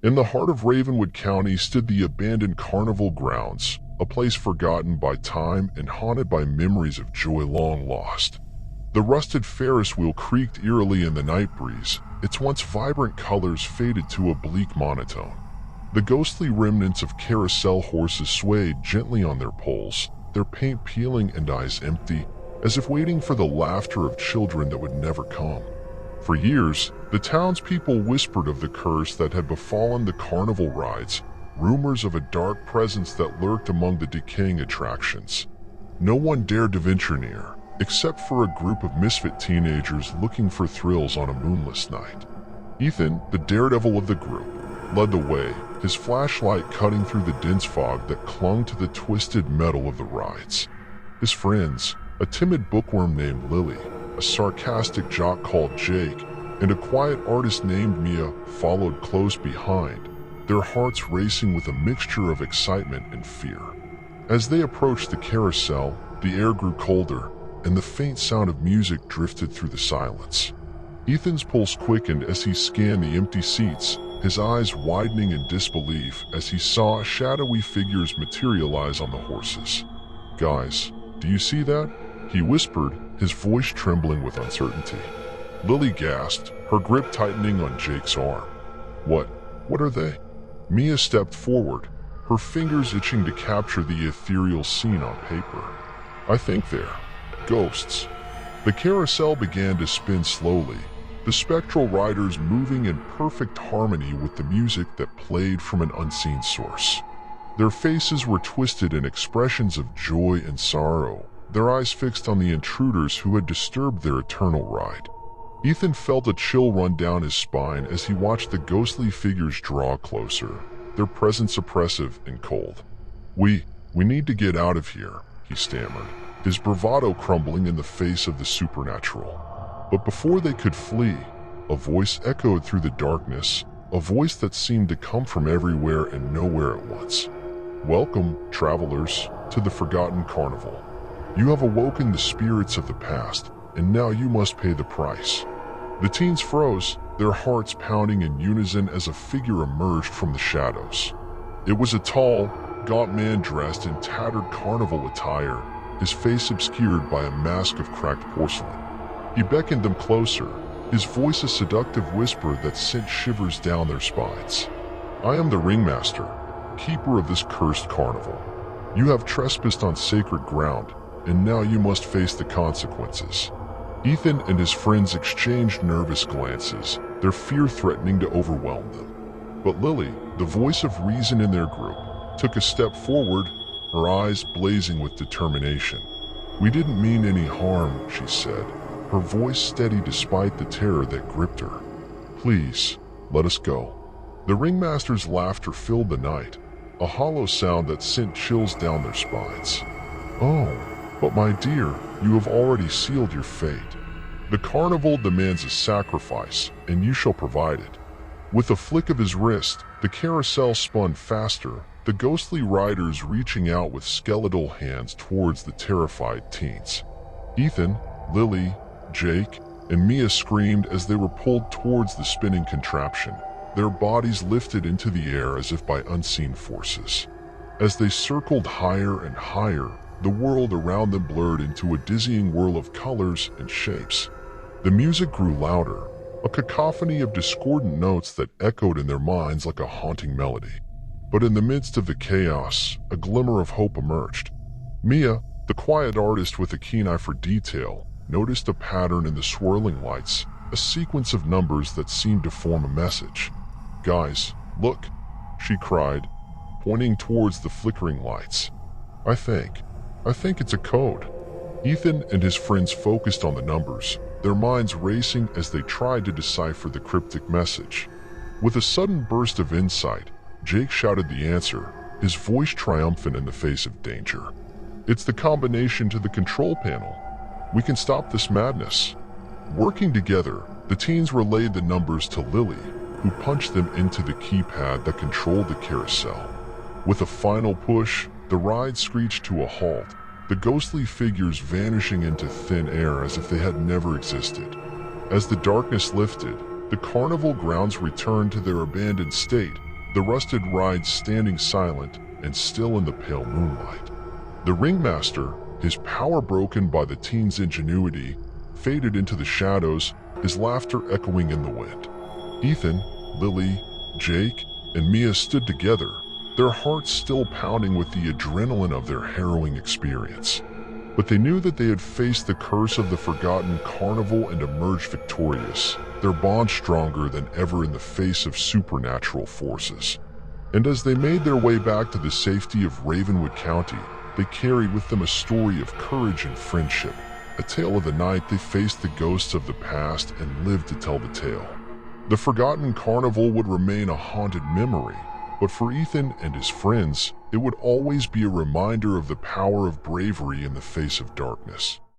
In the heart of Ravenwood County stood the abandoned Carnival grounds, a place forgotten by time and haunted by memories of joy long lost. The rusted Ferris wheel creaked eerily in the night breeze, its once vibrant colors faded to a bleak monotone. The ghostly remnants of carousel horses swayed gently on their poles, their paint peeling and eyes empty, as if waiting for the laughter of children that would never come. For years, the townspeople whispered of the curse that had befallen the carnival rides, rumors of a dark presence that lurked among the decaying attractions. No one dared to venture near, except for a group of misfit teenagers looking for thrills on a moonless night. Ethan, the daredevil of the group, led the way, his flashlight cutting through the dense fog that clung to the twisted metal of the rides. His friends, a timid bookworm named Lily, a sarcastic jock called Jake, and a quiet artist named Mia, followed close behind, their hearts racing with a mixture of excitement and fear. As they approached the carousel, the air grew colder, and the faint sound of music drifted through the silence. Ethan's pulse quickened as he scanned the empty seats, his eyes widening in disbelief as he saw shadowy figures materialize on the horses. "Guys, do you see that?" he whispered, his voice trembling with uncertainty. Lily gasped, her grip tightening on Jake's arm. What are they?" Mia stepped forward, her fingers itching to capture the ethereal scene on paper. "I think they're ghosts." The carousel began to spin slowly, the spectral riders moving in perfect harmony with the music that played from an unseen source. Their faces were twisted in expressions of joy and sorrow, their eyes fixed on the intruders who had disturbed their eternal ride. Ethan felt a chill run down his spine as he watched the ghostly figures draw closer, their presence oppressive and cold. We need to get out of here," he stammered, his bravado crumbling in the face of the supernatural. But before they could flee, a voice echoed through the darkness, a voice that seemed to come from everywhere and nowhere at once. "Welcome, travelers, to the Forgotten Carnival. You have awoken the spirits of the past, and now you must pay the price." The teens froze, their hearts pounding in unison as a figure emerged from the shadows. It was a tall, gaunt man dressed in tattered carnival attire, his face obscured by a mask of cracked porcelain. He beckoned them closer, his voice a seductive whisper that sent shivers down their spines. "I am the ringmaster, keeper of this cursed carnival. You have trespassed on sacred ground, and now you must face the consequences." Ethan and his friends exchanged nervous glances, their fear threatening to overwhelm them. But Lily, the voice of reason in their group, took a step forward, her eyes blazing with determination. "We didn't mean any harm," she said, her voice steady despite the terror that gripped her. "Please, let us go." The ringmaster's laughter filled the night, a hollow sound that sent chills down their spines. "Oh, but my dear, you have already sealed your fate. The carnival demands a sacrifice, and you shall provide it." With a flick of his wrist, the carousel spun faster, the ghostly riders reaching out with skeletal hands towards the terrified teens. Ethan, Lily, Jake, and Mia screamed as they were pulled towards the spinning contraption, their bodies lifted into the air as if by unseen forces. As they circled higher and higher, the world around them blurred into a dizzying whirl of colors and shapes. The music grew louder, a cacophony of discordant notes that echoed in their minds like a haunting melody. But in the midst of the chaos, a glimmer of hope emerged. Mia, the quiet artist with a keen eye for detail, noticed a pattern in the swirling lights, a sequence of numbers that seemed to form a message. "Guys, look," she cried, pointing towards the flickering lights. I think it's a code." Ethan and his friends focused on the numbers, their minds racing as they tried to decipher the cryptic message. With a sudden burst of insight, Jake shouted the answer, his voice triumphant in the face of danger. "It's the combination to the control panel. We can stop this madness." Working together, the teens relayed the numbers to Lily, who punched them into the keypad that controlled the carousel. With a final push, the ride screeched to a halt, the ghostly figures vanishing into thin air as if they had never existed. As the darkness lifted, the carnival grounds returned to their abandoned state, the rusted ride standing silent and still in the pale moonlight. The ringmaster, his power broken by the teen's ingenuity, faded into the shadows, his laughter echoing in the wind. Ethan, Lily, Jake, and Mia stood together, their hearts still pounding with the adrenaline of their harrowing experience. But they knew that they had faced the curse of the forgotten carnival and emerged victorious, their bond stronger than ever in the face of supernatural forces. And as they made their way back to the safety of Ravenwood County, they carried with them a story of courage and friendship, a tale of the night they faced the ghosts of the past and lived to tell the tale. The forgotten carnival would remain a haunted memory, but for Ethan and his friends, it would always be a reminder of the power of bravery in the face of darkness.